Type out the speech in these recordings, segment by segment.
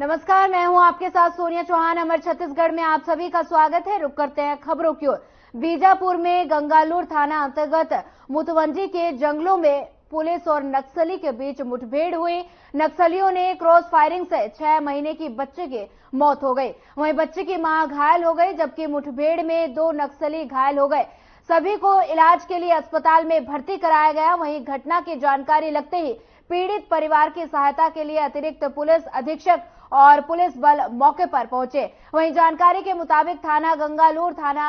नमस्कार, मैं हूं आपके साथ सोनिया चौहान। अमर छत्तीसगढ़ में आप सभी का स्वागत है। रुक करते हैं खबरों की ओर। बीजापुर में गंगालूर थाना अंतर्गत मुतवंजी के जंगलों में पुलिस और नक्सली के बीच मुठभेड़ हुई। नक्सलियों ने क्रॉस फायरिंग से 6 महीने की बच्चे की मौत हो गई। वहीं बच्चे की मां घायल हो गई, जबकि मुठभेड़ में 2 नक्सली घायल हो गए। सभी को इलाज के लिए अस्पताल में भर्ती कराया गया। वहीं घटना की जानकारी लगते ही पीड़ित परिवार की सहायता के लिए अतिरिक्त पुलिस अधीक्षक और पुलिस बल मौके पर पहुंचे। वहीं जानकारी के मुताबिक थाना गंगालूर थाना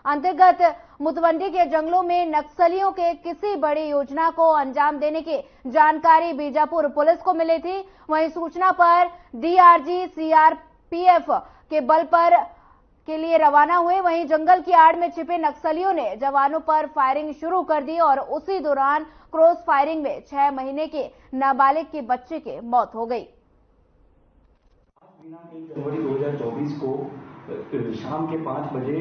अंतर्गत मुतवंडी के जंगलों में नक्सलियों के किसी बड़ी योजना को अंजाम देने की जानकारी बीजापुर पुलिस को मिली थी। वहीं सूचना पर डीआरजी सीआरपीएफ के बल पर के लिए रवाना हुए। वहीं जंगल की आड़ में छिपे नक्सलियों ने जवानों पर फायरिंग शुरू कर दी और उसी दौरान क्रॉस फायरिंग में 6 महीने के नाबालिग के बच्चे की मौत हो गई। जनवरी 2024 को शाम के 5 बजे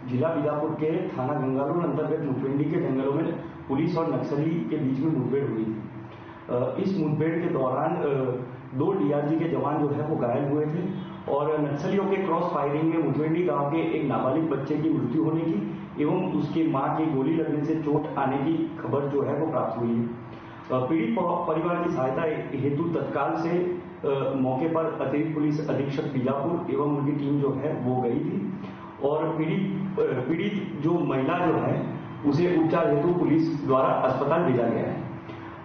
जिला बीजापुर के थाना गंगालूर अंतर्गत मुतवंडी के जंगलों में पुलिस और नक्सली के बीच में मुठभेड़ हुई थी। इस मुठभेड़ के दौरान 2 डीआरजी के जवान जो है वो घायल हुए थे और नक्सलियों के क्रॉस फायरिंग में मुतवंडी गांव के एक नाबालिग बच्चे की मृत्यु होने की एवं उसकी मां की गोली लगने से चोट आने की खबर जो है वो प्राप्त हुई है। पीड़ित परिवार की सहायता हेतु तत्काल से मौके पर अतिरिक्त पुलिस अधीक्षक बीजापुर एवं उनकी टीम जो है वो गई थी और पीड़ित जो महिला जो है उसे उपचार हेतु पुलिस द्वारा अस्पताल भेजा गया है।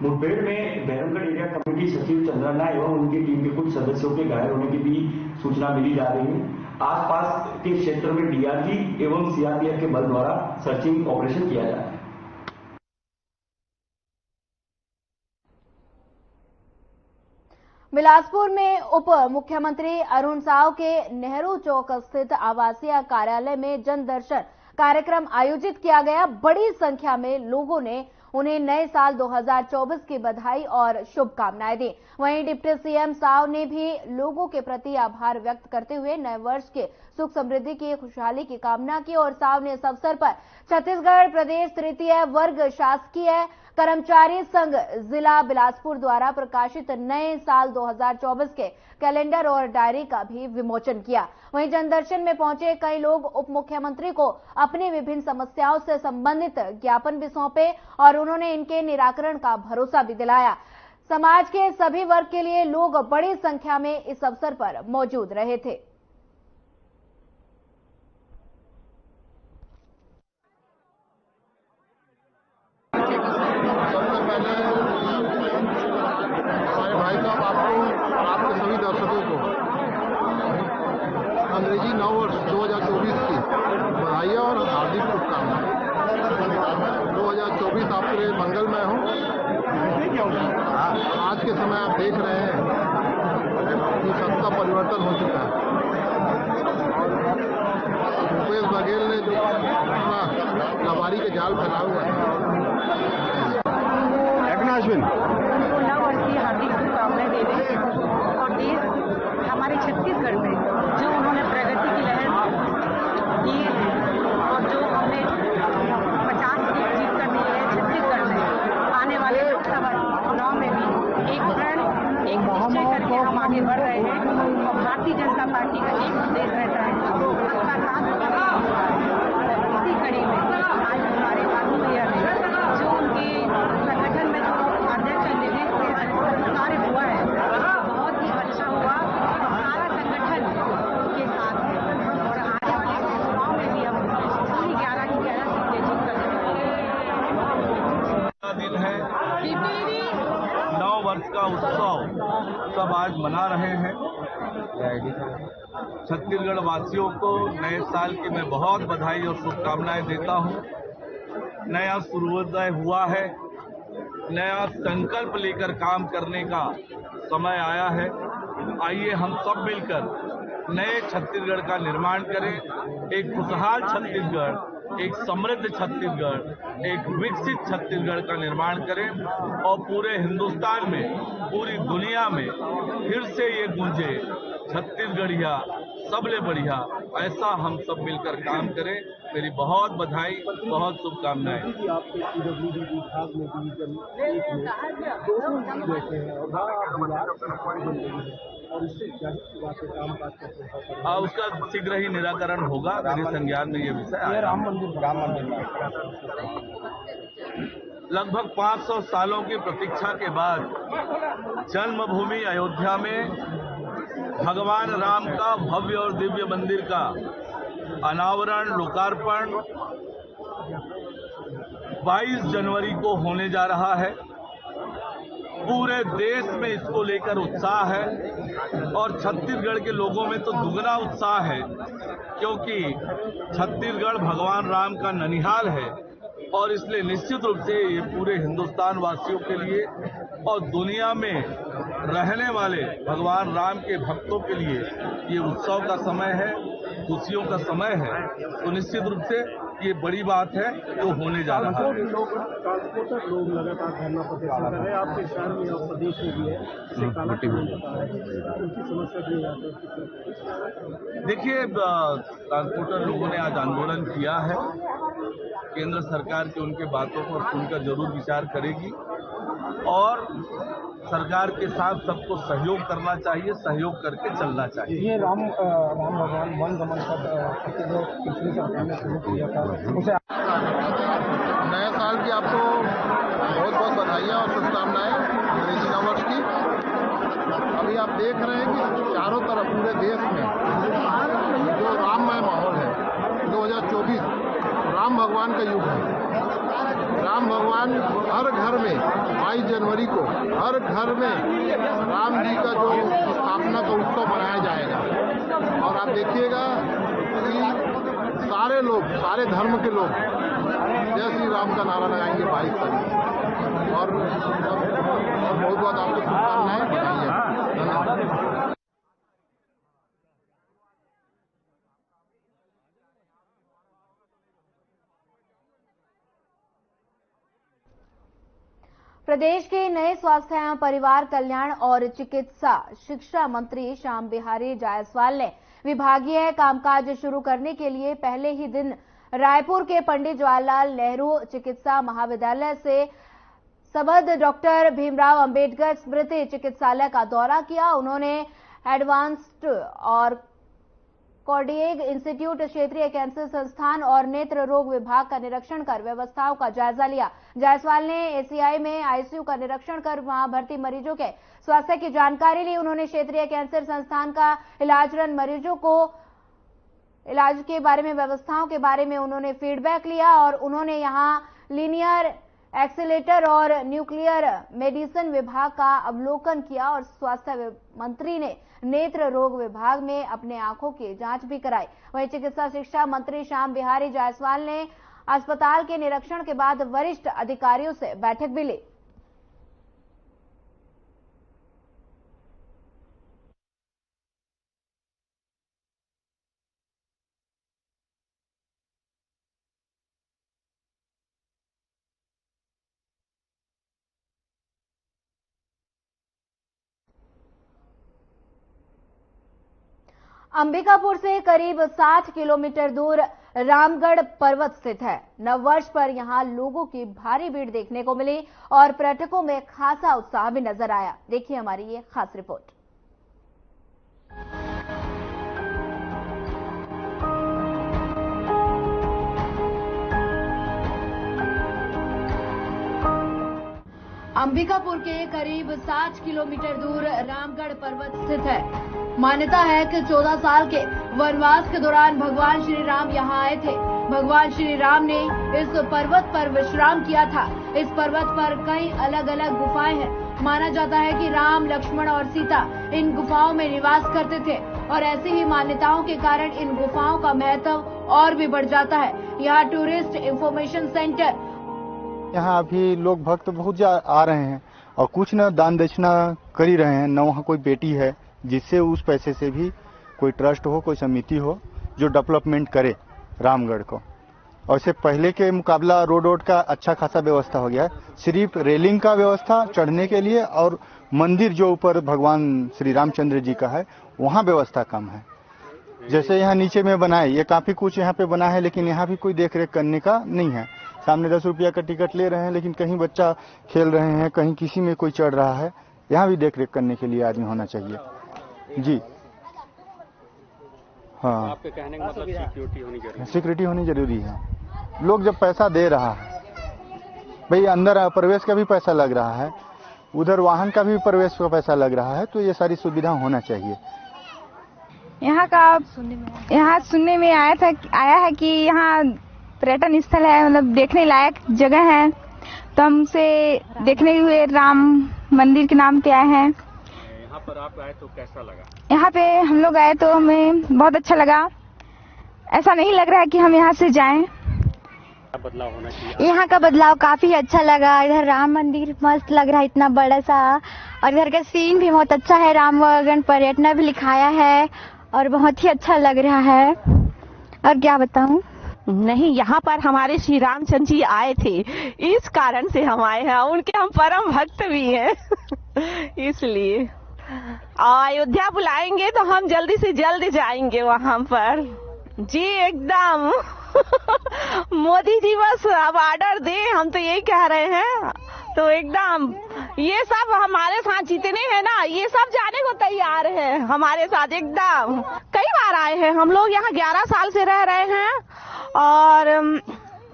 मुठभेड़ में बैरमगढ़ एरिया कमेटी सचिव चंद्रना एवं उनकी टीम के कुछ सदस्यों के घायल होने की भी सूचना मिली जा रही है। आसपास के क्षेत्र में डीआरजी एवं सीआरपीएफ के बल द्वारा सर्चिंग ऑपरेशन किया जा रहा है। बिलासपुर में उप मुख्यमंत्री अरुण साव के नेहरू चौक स्थित आवासीय कार्यालय में जन दर्शन कार्यक्रम आयोजित किया गया। बड़ी संख्या में लोगों ने उन्हें नए साल 2024 की बधाई और शुभकामनाएं दी। वहीं डिप्टी सीएम साव ने भी लोगों के प्रति आभार व्यक्त करते हुए नए वर्ष के सुख समृद्धि की खुशहाली की कामना की और साव ने इस अवसर पर छत्तीसगढ़ प्रदेश तृतीय वर्ग शासकीय कर्मचारी संघ जिला बिलासपुर द्वारा प्रकाशित नए साल 2024 के कैलेंडर और डायरी का भी विमोचन किया। वहीं जनदर्शन में पहुंचे कई लोग उप मुख्यमंत्री को अपनी विभिन्न समस्याओं से संबंधित ज्ञापन भी सौंपे और उन्होंने इनके निराकरण का भरोसा भी दिलाया। समाज के सभी वर्ग के लिए लोग बड़ी संख्या में इस अवसर पर मौजूद रहे थे। अंग्रेजी नव वर्ष 2024 की बधाई और हार्दिक शुभकामनाएं। 2024 आपके लिए मंगलमय हो। आज के समय आप देख रहे हैं कि सत्ता परिवर्तन हो चुका है। भूपेश बघेल ने जो अपना लबारी के जाल फैला हुआ है। नव वर्ष की हार्दिक शुभकामनाएं देने और देश हमारे छत्तीसगढ़ में जो उन्होंने प्रगति की लहर की है और जो हमने 50 सीट जीत कर दी है छत्तीसगढ़ में, आने वाले लोकसभा चुनाव में भी एक प्रण एक निश्चय करके हम आगे बढ़ रहे हैं और भारतीय जनता पार्टी का एक उद्देश्य रहता है सबका साथ। इसी कड़ी में आज हमारे बाबू भैया ने जो उनके संगठन में जो अध्यक्ष निर्देश कार्य हुआ है बहुत ही अच्छा हुआ। सारा संगठन के साथ है और आने वाले चुनाव में भी हम पूरी 11 की 11 सीटें जीत कर दिन है। नव वर्ष का उत्सव सब आज मना रहे हैं। छत्तीसगढ़ वासियों को नए साल की मैं बहुत बधाई और शुभकामनाएं देता हूं। नया सूर्योदय हुआ है, नया संकल्प लेकर काम करने का समय आया है। आइए हम सब मिलकर नए छत्तीसगढ़ का निर्माण करें। एक खुशहाल छत्तीसगढ़, एक समृद्ध छत्तीसगढ़, एक विकसित छत्तीसगढ़ का निर्माण करें और पूरे हिंदुस्तान में, पूरी दुनिया में फिर से ये गूंजे छत्तीसगढ़िया सबले बढ़िया ऐसा हम सब मिलकर काम करें। मेरी बहुत बधाई, बहुत शुभकामनाएं। आपके पीडब्ल्यूडी विभाग में डिवीजन 1 में 200 बैठे हैं और इससे जाहिर सी बात है कामकाज का प्रभाव उसका शीघ्र ही निराकरण होगा। मेरे संज्ञान में ये विषय आया। राम मंदिर लगभग 500 सालों की प्रतीक्षा के बाद जन्मभूमि अयोध्या में भगवान राम का भव्य और दिव्य मंदिर का अनावरण, लोकार्पण 22 जनवरी को होने जा रहा है। पूरे देश में इसको लेकर उत्साह है और छत्तीसगढ़ के लोगों में तो दुगना उत्साह है, क्योंकि छत्तीसगढ़ भगवान राम का ननिहाल है और इसलिए निश्चित रूप से ये पूरे हिंदुस्तान वासियों के लिए और दुनिया में रहने वाले भगवान राम के भक्तों के लिए ये उत्सव का समय है, खुशियों का समय है। तो निश्चित रूप से ये बड़ी बात है जो होने जा रहा है। ट्रांसपोर्टर लोग लगातार धरना प्रदर्शन कर रहे हैं, आपके शहर में और प्रदेश में भी है, इससे काला उनकी समस्या भी जाती है। देखिए, ट्रांसपोर्टर लोगों ने आज आंदोलन किया है। केंद्र सरकार की उनके बातों पर सुनकर जरूर विचार करेगी और सरकार के साथ सबको सहयोग करना चाहिए, सहयोग करके चलना चाहिए। ये राम भगवान वन गमन का पिछली सरकार ने शुरू किया था, उसे नए साल की आपको बहुत बहुत बधाइयाँ और शुभकामनाएं अंग्रेजी नववर्ष की। अभी आप देख रहे हैं कि चारों तरफ पूरे देश में जो राममय माहौल है, 2024 राम भगवान का युग है। राम भगवान हर घर में 22 जनवरी को हर घर में राम जी का जो स्थापना का उत्सव मनाया जाएगा और आप देखिएगा कि सारे लोग, सारे धर्म के लोग जय श्री राम का नारा लगाएंगे 22 तारीख और बहुत बहुत आपको शुभकामनाएं, बधाई। धन्यवाद। प्रदेश के नए स्वास्थ्य एवं परिवार कल्याण और चिकित्सा शिक्षा मंत्री श्याम बिहारी जायसवाल ने विभागीय कामकाज शुरू करने के लिए पहले ही दिन रायपुर के पंडित जवाहरलाल नेहरू चिकित्सा महाविद्यालय से सबद डॉक्टर भीमराव अंबेडकर स्मृति चिकित्सालय का दौरा किया। उन्होंने एडवांस्ड और कार्डियक इंस्टीट्यूट, क्षेत्रीय कैंसर संस्थान और नेत्र रोग विभाग का निरीक्षण कर व्यवस्थाओं का जायजा लिया। जायसवाल ने एसीआई में आईसीयू का निरीक्षण कर वहां भर्ती मरीजों के स्वास्थ्य की जानकारी ली। उन्होंने क्षेत्रीय कैंसर संस्थान का इलाजरत मरीजों को इलाज के बारे में, व्यवस्थाओं के बारे में उन्होंने फीडबैक लिया और उन्होंने यहां लीनियर एक्सीलेटर और न्यूक्लियर मेडिसिन विभाग का अवलोकन किया और स्वास्थ्य मंत्री ने नेत्र रोग विभाग में अपने आंखों की जांच भी कराई। वहीं चिकित्सा शिक्षा मंत्री श्याम बिहारी जायसवाल ने अस्पताल के निरीक्षण के बाद वरिष्ठ अधिकारियों से बैठक भी ली। अंबिकापुर से करीब 60 किलोमीटर दूर रामगढ़ पर्वत स्थित है। नववर्ष पर यहां लोगों की भारी भीड़ देखने को मिली और पर्यटकों में खासा उत्साह भी नजर आया। देखिए हमारी ये खास रिपोर्ट। अंबिकापुर के करीब 60 किलोमीटर दूर रामगढ़ पर्वत स्थित है। मान्यता है कि 14 साल के वनवास के दौरान भगवान श्री राम यहाँ आए थे। भगवान श्री राम ने इस पर्वत पर विश्राम किया था। इस पर्वत पर कई अलग अलग गुफाएं हैं। माना जाता है कि राम, लक्ष्मण और सीता इन गुफाओं में निवास करते थे और ऐसी ही मान्यताओं के कारण इन गुफाओं का महत्व और भी बढ़ जाता है। यहाँ टूरिस्ट इंफॉर्मेशन सेंटर, यहाँ अभी लोग भक्त बहुत आ रहे हैं और कुछ न दान दक्षिणा कर ही रहे हैं, न वहाँ कोई बेटी है जिससे उस पैसे से भी कोई ट्रस्ट हो, कोई समिति हो जो डेवलपमेंट करे रामगढ़ को। और इससे पहले के मुकाबला रोड का अच्छा खासा व्यवस्था हो गया है। सिर्फ रेलिंग का व्यवस्था चढ़ने के लिए और मंदिर जो ऊपर भगवान श्री रामचंद्र जी का है वहाँ व्यवस्था कम है। जैसे यहाँ नीचे में बना है, ये काफी कुछ यहाँ पे बना है, लेकिन यहाँ भी कोई देख रेख करने का नहीं है। सामने 10 रुपया का टिकट ले रहे हैं, लेकिन कहीं बच्चा खेल रहे हैं, कहीं किसी में कोई चढ़ रहा है। यहाँ भी देख रेख करने के लिए आदमी होना चाहिए जी। हाँ, आपके कहने का मतलब सिक्योरिटी होनी जरूरी है। सिक्योरिटी होनी जरूरी है। लोग जब पैसा दे रहा है, भाई अंदर प्रवेश का भी पैसा लग रहा है, उधर वाहन का भी प्रवेश का पैसा लग रहा है, तो ये सारी सुविधा होना चाहिए। यहाँ सुनने में आया है कि यहाँ पर्यटन स्थल है, मतलब देखने लायक जगह है, तो हमसे देखने हुए राम मंदिर के नाम पे आए हैं। यहाँ पर आप आए तो कैसा लगा? यहाँ पे हम लोग आए तो हमें बहुत अच्छा लगा। ऐसा नहीं लग रहा है कि हम यहाँ से जाएं। बदलाव होना चाहिए। यहाँ का बदलाव काफी अच्छा लगा। इधर राम मंदिर मस्त लग रहा है, इतना बड़ा सा, और इधर का सीन भी बहुत अच्छा है। रामगढ़ पर्यटन भी लिखाया है और बहुत ही अच्छा लग रहा है। और क्या बताऊं? नहीं, यहाँ पर हमारे श्री रामचंद्र जी आए थे, इस कारण से हम आए हैं। उनके हम परम भक्त भी हैं इसलिए। अयोध्या बुलाएंगे तो हम जल्दी से जल्द जाएंगे वहाँ पर जी, एकदम। मोदी जी बस अब ऑर्डर दे, हम तो यही कह रहे हैं। तो एकदम ये सब हमारे साथ जितने हैं ना, ये सब जाने को तैयार है हमारे साथ एकदम। कई बार आए हैं हम लोग, यहाँ 11 साल से रह रहे हैं और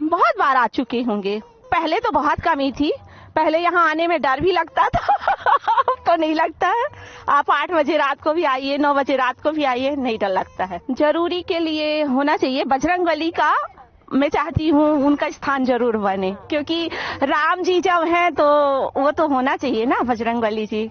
बहुत बार आ चुके होंगे। पहले तो बहुत कमी थी, पहले यहाँ आने में डर भी लगता था अब तो नहीं लगता है। आप 8 बजे रात को भी आइए, 9 बजे रात को भी आइए, नहीं डर लगता है। जरूरी के लिए होना चाहिए बजरंगबली का, मैं चाहती हूँ उनका स्थान जरूर बने, क्योंकि राम जी जब हैं तो वो तो होना चाहिए ना बजरंगबली जी।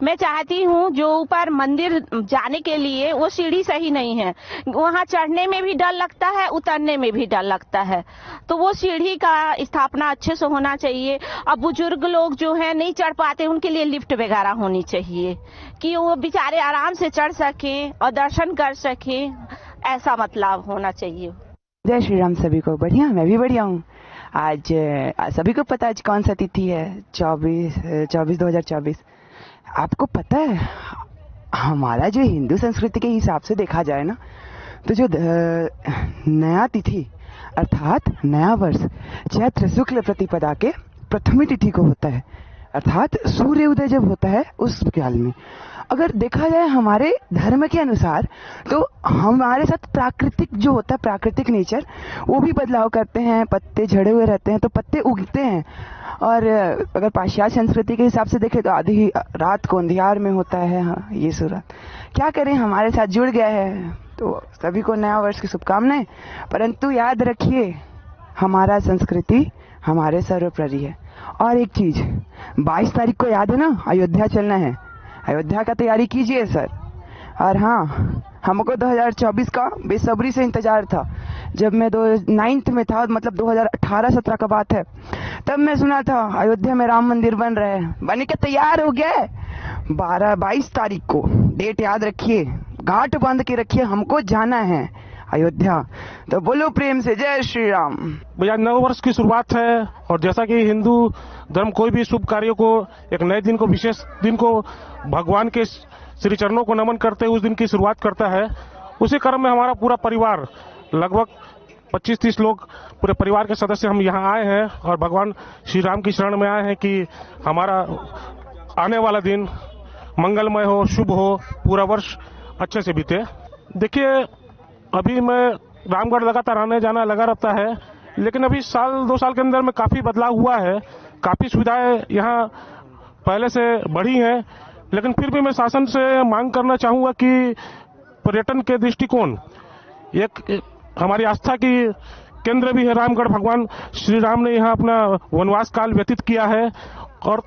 मैं चाहती हूँ जो ऊपर मंदिर जाने के लिए वो सीढ़ी सही नहीं है, वहाँ चढ़ने में भी डर लगता है, उतरने में भी डर लगता है। तो वो सीढ़ी का स्थापना अच्छे से होना चाहिए। अब बुजुर्ग लोग जो हैं नहीं चढ़ पाते, उनके लिए लिफ्ट वगैरह होनी चाहिए कि वो बेचारे आराम से चढ़ सकें और दर्शन कर सकें, ऐसा मतलब होना चाहिए। जय श्री राम सभी को। बढ़िया, मैं भी बढ़िया हूँ। आज सभी को पता आज कौन सा तिथि है? 24/2024। आपको पता है हमारा जो हिंदू संस्कृति के हिसाब से देखा जाए ना, तो जो नया तिथि अर्थात नया वर्ष चैत्र शुक्ल प्रतिपदा के प्रथमी तिथि को होता है, अर्थात सूर्य उदय जब होता है उस काल में। अगर देखा जाए हमारे धर्म के अनुसार, तो हमारे साथ प्राकृतिक जो होता है, प्राकृतिक नेचर, वो भी बदलाव करते हैं। पत्ते झड़े हुए रहते हैं तो पत्ते उगते हैं। और अगर पाश्चात्य संस्कृति के हिसाब से देखें तो आधी रात को अंधियार में होता है। हाँ, ये सूरत क्या करें, हमारे साथ जुड़ गया है। तो सभी को नया वर्ष की शुभकामनाएं। परंतु याद रखिए, हमारा संस्कृति हमारे सर्वोपरि है। और एक चीज, 22 तारीख को याद है ना, अयोध्या चलना है। अयोध्या का तैयारी कीजिए सर। और हाँ, हमको 2024 का बेसब्री से इंतजार था। जब मैं 9th में था, मतलब 2018-17 का बात है, तब मैं सुना था अयोध्या में राम मंदिर बन रहे हैं, बन के तैयार हो गया। 22 तारीख को डेट याद रखिए, घाट बांध के रखिए, हमको जाना है अयोध्या। तो बोलो प्रेम से जय श्री राम। भैया, नव वर्ष की शुरुआत है और जैसा कि हिंदू धर्म कोई भी शुभ कार्यों को, एक नए दिन को, विशेष दिन को भगवान के श्री चरणों को नमन करते हुए उस दिन की शुरुआत करता है, उसी क्रम में हमारा पूरा परिवार, लगभग 25-30 लोग पूरे परिवार के सदस्य हम यहाँ आए हैं और भगवान श्री राम की शरण में आए हैं कि हमारा आने वाला दिन मंगलमय हो, शुभ हो, पूरा वर्ष अच्छे से बीते। देखिए, अभी मैं रामगढ़ लगातार आने जाना लगा रहता है, लेकिन अभी 1-2 साल के अंदर में काफी बदलाव हुआ है। काफी सुविधाएं यहाँ पहले से बढ़ी हैं, लेकिन फिर भी मैं शासन से मांग करना चाहूंगा कि पर्यटन के दृष्टिकोण, एक हमारी आस्था की केंद्र भी है रामगढ़। भगवान श्री राम ने यहाँ अपना वनवास काल व्यतीत किया है और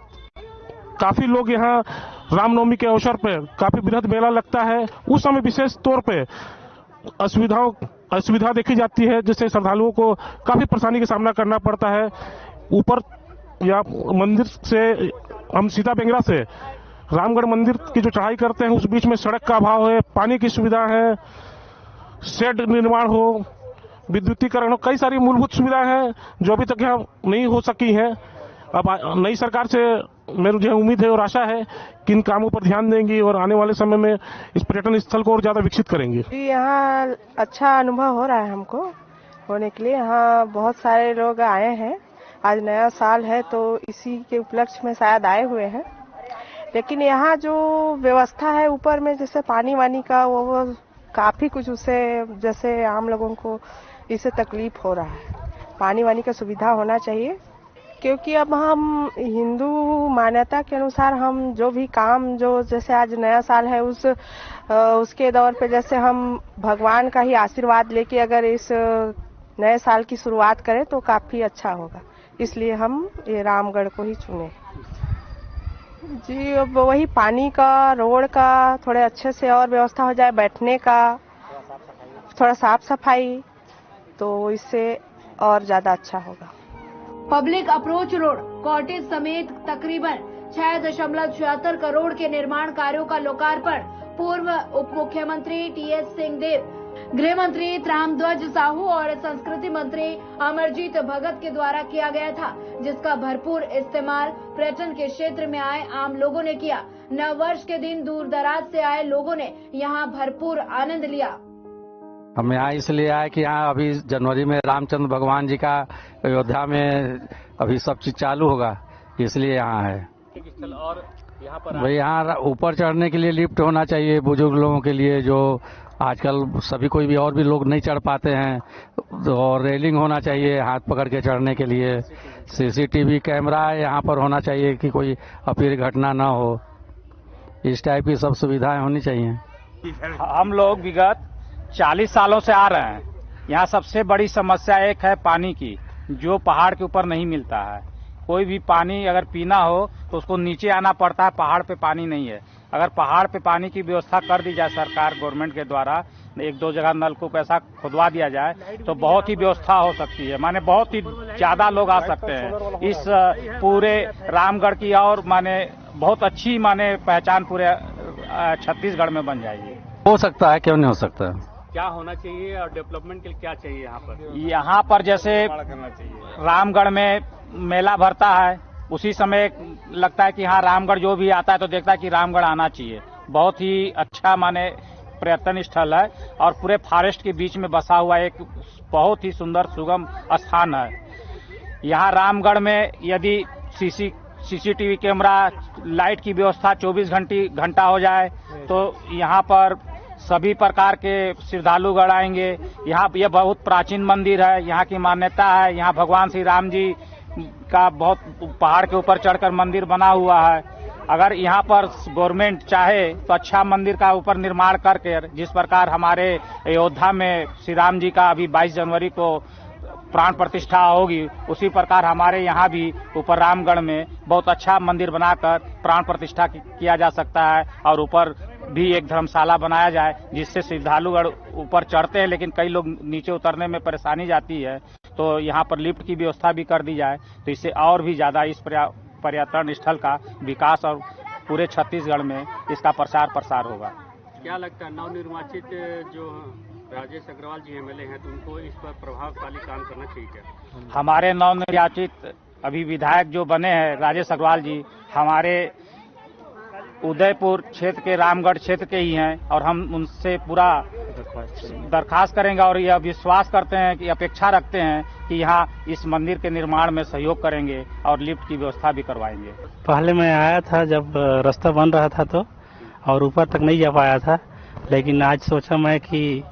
काफी लोग यहाँ रामनवमी के अवसर पर काफी बृहद मेला लगता है। उस समय विशेष तौर पे असुविधा देखी जाती है, जिससे श्रद्धालुओं को काफी परेशानी का सामना करना पड़ता है। ऊपर या मंदिर से हम सीता बेंगरा से रामगढ़ मंदिर की जो चढ़ाई करते हैं, उस बीच में सड़क का अभाव है, पानी की सुविधा है, शेड निर्माण हो, विद्युतीकरण हो, कई सारी मूलभूत सुविधाएं हैं जो अभी तक यहाँ नहीं हो सकी हैं। अब नई सरकार से मुझे उम्मीद है और आशा है कि इन कामों पर ध्यान देंगी और आने वाले समय में इस पर्यटन स्थल को और ज्यादा विकसित करेंगे। यहाँ अच्छा अनुभव हो रहा है हमको होने के लिए। यहाँ बहुत सारे लोग आए हैं, आज नया साल है तो इसी के उपलक्ष्य में शायद आए हुए हैं। लेकिन यहाँ जो व्यवस्था है ऊपर में, जैसे पानी वानी का, वो काफी कुछ उससे जैसे आम लोगों को इससे तकलीफ हो रहा है। पानी वानी का सुविधा होना चाहिए, क्योंकि अब हम हिंदू मान्यता के अनुसार हम जो भी काम, जो जैसे आज नया साल है उसके दौर पे जैसे हम भगवान का ही आशीर्वाद लेके अगर इस नए साल की शुरुआत करें तो काफी अच्छा होगा। इसलिए हम ये रामगढ़ को ही चुने जी। अब वही पानी का, रोड का थोड़े अच्छे से और व्यवस्था हो जाए, बैठने का थोड़ा साफ सफाई, तो इससे और ज्यादा अच्छा होगा। पब्लिक अप्रोच रोड, कॉटेज समेत तकरीबन 6.76 करोड़ के निर्माण कार्यों का लोकार्पण पूर्व उप मुख्यमंत्री टीएस सिंहदेव, गृह मंत्री त्रामध्वज साहू और संस्कृति मंत्री अमरजीत भगत के द्वारा किया गया था, जिसका भरपूर इस्तेमाल पर्यटन के क्षेत्र में आए आम लोगों ने किया। नव वर्ष के दिन दूर दराज से आए लोगों ने यहाँ भरपूर आनंद लिया। हम यहाँ इसलिए आए कि यहाँ अभी जनवरी में रामचंद्र भगवान जी का अयोध्या में अभी सब चीज चालू होगा, इसलिए यहाँ है। और यहाँ पर भाई यहाँ ऊपर चढ़ने के लिए लिफ्ट होना चाहिए बुजुर्ग लोगों के लिए, जो आजकल सभी कोई भी और भी लोग नहीं चढ़ पाते हैं, और रेलिंग होना चाहिए हाथ पकड़ के चढ़ने के लिए। सीसीटीवी कैमरा यहाँ पर होना चाहिए कि कोई अप्रिय घटना ना हो, इस टाइप की सब सुविधाएं होनी चाहिए। हम लोग विगत 40 सालों से आ रहे हैं। यहाँ सबसे बड़ी समस्या एक है पानी की, जो पहाड़ के ऊपर नहीं मिलता है। कोई भी पानी अगर पीना हो तो उसको नीचे आना पड़ता है, पहाड़ पे पानी नहीं है। अगर पहाड़ पे पानी की व्यवस्था कर दी जाए सरकार गवर्नमेंट के द्वारा, 1-2 जगह नलकूप ऐसा खुदवा दिया जाए तो बहुत ही व्यवस्था हो सकती है, माने बहुत ही ज्यादा लोग आ सकते हैं इस पूरे रामगढ़ की, और माने बहुत अच्छी माने पहचान पूरे छत्तीसगढ़ में बन जाएगी। हो सकता है, क्यों नहीं हो सकता। क्या होना चाहिए और डेवलपमेंट के लिए क्या चाहिए यहाँ पर? यहाँ पर जैसे रामगढ़ में मेला भरता है, उसी समय लगता है कि हाँ रामगढ़ जो भी आता है तो देखता है कि रामगढ़ आना चाहिए। बहुत ही अच्छा माने पर्यटन स्थल है और पूरे फॉरेस्ट के बीच में बसा हुआ एक बहुत ही सुंदर सुगम स्थान है। यहाँ रामगढ़ में यदि सीसीटीवी कैमरा, लाइट की व्यवस्था 24 घंटा हो जाए तो यहाँ पर सभी प्रकार के श्रद्धालुगण आएंगे। यहाँ यह बहुत प्राचीन मंदिर है, यहाँ की मान्यता है, यहाँ भगवान श्री राम जी का बहुत पहाड़ के ऊपर चढ़कर मंदिर बना हुआ है। अगर यहाँ पर गवर्नमेंट चाहे तो अच्छा मंदिर का ऊपर निर्माण करके, जिस प्रकार हमारे अयोध्या में श्री राम जी का अभी 22 जनवरी को प्राण प्रतिष्ठा होगी, उसी प्रकार हमारे यहाँ भी ऊपर रामगढ़ में बहुत अच्छा मंदिर बनाकर प्राण प्रतिष्ठा किया जा सकता है। और ऊपर भी एक धर्मशाला बनाया जाए, जिससे श्रद्धालुगण ऊपर चढ़ते हैं लेकिन कई लोग नीचे उतरने में परेशानी जाती है, तो यहाँ पर लिफ्ट की व्यवस्था भी कर दी जाए तो इससे और भी ज्यादा इस पर्यटन स्थल का विकास और पूरे छत्तीसगढ़ में इसका प्रसार प्रसार होगा। क्या लगता है नवनिर्वाचित जो राजेश अग्रवाल जी एमएलए हैं तो उनको इस पर प्रभावशाली काम करना चाहिए क्या? हमारे नवनिर्वाचित अभी विधायक जो बने हैं राजेश अग्रवाल जी, हमारे उदयपुर क्षेत्र के रामगढ़ क्षेत्र के ही हैं और हम उनसे पूरा दरखास्त करेंगे और यह विश्वास करते हैं कि अपेक्षा रखते हैं कि यहाँ इस मंदिर के निर्माण में सहयोग करेंगे और लिफ्ट की व्यवस्था भी करवाएंगे। पहले मैं आया था जब रास्ता बन रहा था तो, और ऊपर तक नहीं जा पाया था, लेकिन आज सोचा मैं कि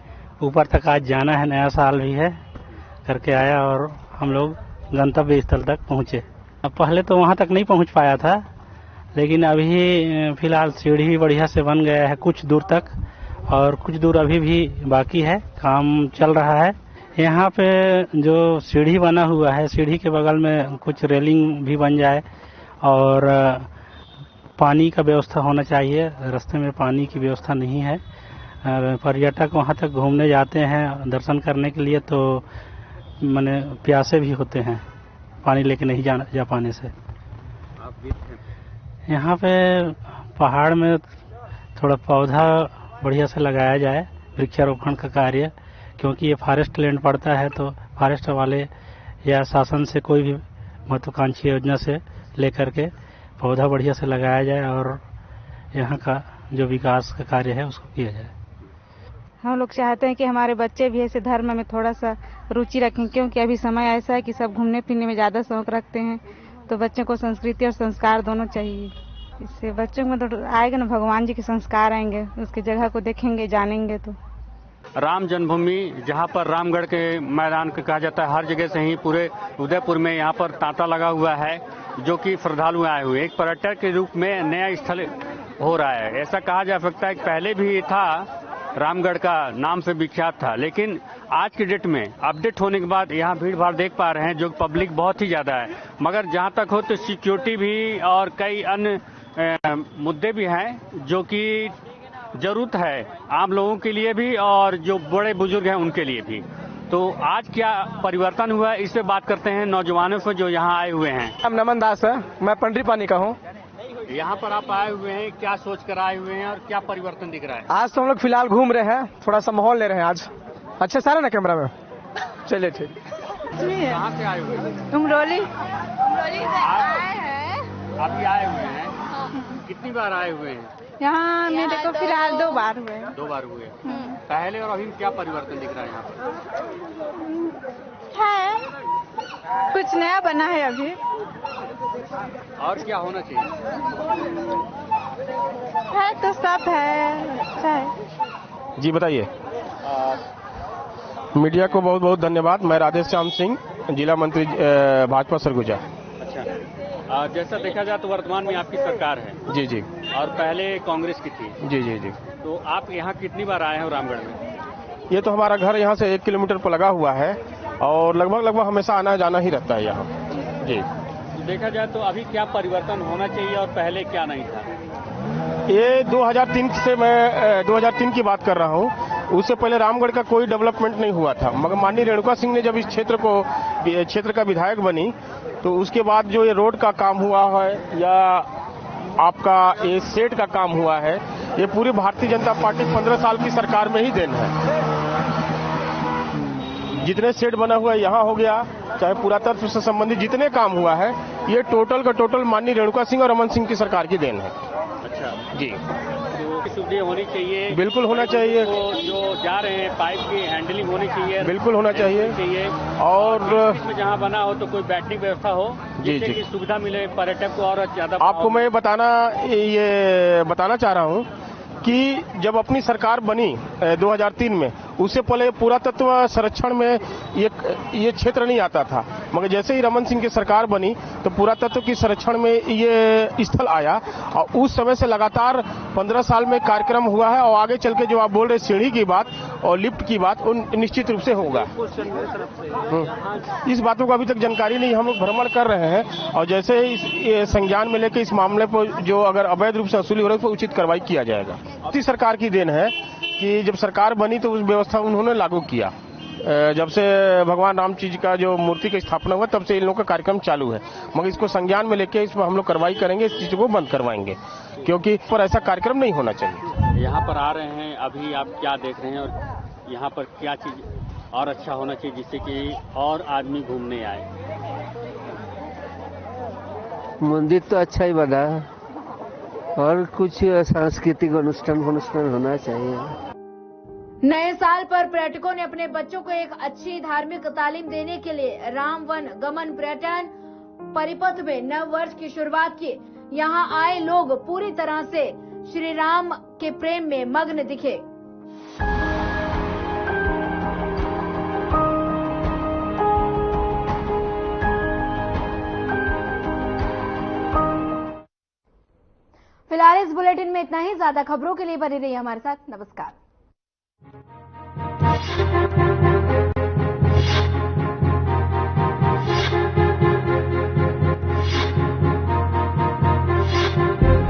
ऊपर तक आज जाना है, नया साल भी है करके आया और हम लोग गंतव्य स्थल तक पहुँचे। पहले तो वहाँ तक नहीं पहुँच पाया था, लेकिन अभी फिलहाल सीढ़ी भी बढ़िया से बन गया है कुछ दूर तक, और कुछ दूर अभी भी बाकी है, काम चल रहा है। यहाँ पे जो सीढ़ी बना हुआ है, सीढ़ी के बगल में कुछ रेलिंग भी बन जाए और पानी का व्यवस्था होना चाहिए। रास्ते में पानी की व्यवस्था नहीं है, पर्यटक वहाँ तक घूमने जाते हैं दर्शन करने के लिए तो माने प्यासे भी होते हैं पानी लेके नहीं जा पाने से। यहाँ पे पहाड़ में थोड़ा पौधा बढ़िया से लगाया जाए, वृक्षारोपण का कार्य, क्योंकि ये फॉरेस्ट लैंड पड़ता है तो फॉरेस्ट वाले या शासन से कोई भी महत्वाकांक्षी योजना से लेकर के पौधा बढ़िया से लगाया जाए और यहाँ का जो विकास का कार्य है उसको किया जाए। हम लोग चाहते हैं कि हमारे बच्चे भी ऐसे धर्म में थोड़ा सा रुचि रखें, क्योंकि अभी समय ऐसा है कि सब घूमने फिरने में ज़्यादा शौक रखते हैं, तो बच्चों को संस्कृति और संस्कार दोनों चाहिए। इससे बच्चों में तो आएगा ना, भगवान जी के संस्कार आएंगे, उसकी जगह को देखेंगे, जानेंगे। तो राम जन्मभूमि, जहां पर रामगढ़ के मैदान का कहा जाता है, हर जगह से ही पूरे उदयपुर में यहाँ पर तांता लगा हुआ है, जो कि श्रद्धालु आए हुए एक पर्यटक के रूप में नया स्थल हो रहा है। ऐसा कहा जा सकता है कि पहले भी था, रामगढ़ का नाम से विख्यात था, लेकिन आज की डेट में अपडेट होने के बाद यहाँ भीड़ भाड़ देख पा रहे हैं, जो पब्लिक बहुत ही ज्यादा है। मगर जहाँ तक हो तो सिक्योरिटी भी और कई अन्य मुद्दे भी हैं, जो कि जरूरत है आम लोगों के लिए भी और जो बड़े बुजुर्ग हैं उनके लिए भी। तो आज क्या परिवर्तन हुआ है, इस पे बात करते हैं नौजवानों से जो यहाँ आए हुए हैं। नाम नमन दास है, मैं पंडरी पानी का हूँ। यहाँ पर आप आए हुए हैं, क्या सोच कर आए हुए हैं और क्या परिवर्तन दिख रहा है? आज तो हम लोग फिलहाल घूम रहे हैं, थोड़ा सा माहौल ले रहे हैं आज। अच्छे सारे ना कैमरा में, चलिए ठीक। कहाँ से आए हुए हैं? उमरोली अभी आए हुए हैं। कितनी बार आए हुए हैं? यहाँ मेरे को फिलहाल 2 बार हुए। 2 बार हुए। पहले और अभी क्या परिवर्तन दिख रहा है यहाँ पर? है कुछ नया बना है अभी। और क्या होना चाहिए? है तो सब है, अच्छा है। जी बताइए। मीडिया को बहुत बहुत धन्यवाद। मैं राधे श्याम सिंह, जिला मंत्री भाजपा सरगुजा। अच्छा, जैसा देखा जाए तो वर्तमान में आपकी सरकार है। जी जी। और पहले कांग्रेस की थी। जी जी जी। तो आप यहाँ कितनी बार आए हैं रामगढ़ में? ये तो हमारा घर यहाँ से 1 किलोमीटर पर लगा हुआ है और लगभग हमेशा आना जाना ही रहता है यहाँ। जी। तो देखा जाए तो अभी क्या परिवर्तन होना चाहिए और पहले क्या नहीं था? ये 2003 से मैं 2003 की बात कर रहा हूँ। उससे पहले रामगढ़ का कोई डेवलपमेंट नहीं हुआ था, मगर माननीय रेणुका सिंह ने जब इस क्षेत्र का विधायक बनी तो उसके बाद जो ये रोड का काम हुआ है या आपका ये सेट का काम हुआ है, ये पूरी भारतीय जनता पार्टी 15 साल की सरकार में ही देन है। जितने सेट बना हुआ है यहाँ हो गया, चाहे पुरातत्व से संबंधित जितने काम हुआ है, ये टोटल का टोटल माननीय रेणुका सिंह और रमन सिंह की सरकार की देन है। अच्छा जी। तो सुविधा होनी चाहिए। बिल्कुल होना चाहिए। तो जो जा रहे हैं पाइप की हैंडलिंग होनी चाहिए। बिल्कुल होना चाहिए। और जहाँ बना हो तो कोई बैठने की व्यवस्था हो, जिससे कि सुविधा मिले पर्यटक को और ज्यादा। आपको मैं बताना चाह रहा हूँ कि जब अपनी सरकार बनी 2003 में, उससे पहले पुरातत्व संरक्षण में ये क्षेत्र नहीं आता था, मगर जैसे ही रमन सिंह की सरकार बनी तो पुरातत्व की संरक्षण में ये स्थल आया और उस समय से लगातार 15 साल में कार्यक्रम हुआ है। और आगे चल के जो आप बोल रहे सीढ़ी की बात और लिफ्ट की बात, उन निश्चित रूप से होगा। इस बातों को अभी तक जानकारी नहीं, हम लोग भ्रमण कर रहे हैं और जैसे ही संज्ञान में लेकर इस मामले पर जो अगर अवैध रूप से वसूली हो रही है, उस पर उचित कार्रवाई किया जाएगा। इसी सरकार की देन है कि जब सरकार बनी तो उस व्यवस्था उन्होंने लागू किया। जब से भगवान राम जी का जो मूर्ति की स्थापना हुआ तब से इन लोगों का कार्यक्रम चालू है, मगर इसको संज्ञान में लेके इस पर हम लोग कार्रवाई करेंगे, इस चीज को बंद करवाएंगे, क्योंकि पर ऐसा कार्यक्रम नहीं होना चाहिए। यहाँ पर आ रहे हैं, अभी आप क्या देख रहे हैं और यहाँ पर क्या चीज और अच्छा होना चाहिए जिससे कि और आदमी घूमने आए? मंदिर तो अच्छा ही बना है और कुछ सांस्कृतिक अनुष्ठान होना चाहिए। नए साल पर पर्यटकों ने अपने बच्चों को एक अच्छी धार्मिक तालीम देने के लिए राम वन गमन पर्यटन परिपथ में नव वर्ष की शुरुआत की। यहाँ आए लोग पूरी तरह से श्री राम के प्रेम में मग्न दिखे। फिलहाल इस बुलेटिन में इतना ही। ज्यादा खबरों के लिए बने रहिए हमारे साथ। नमस्कार।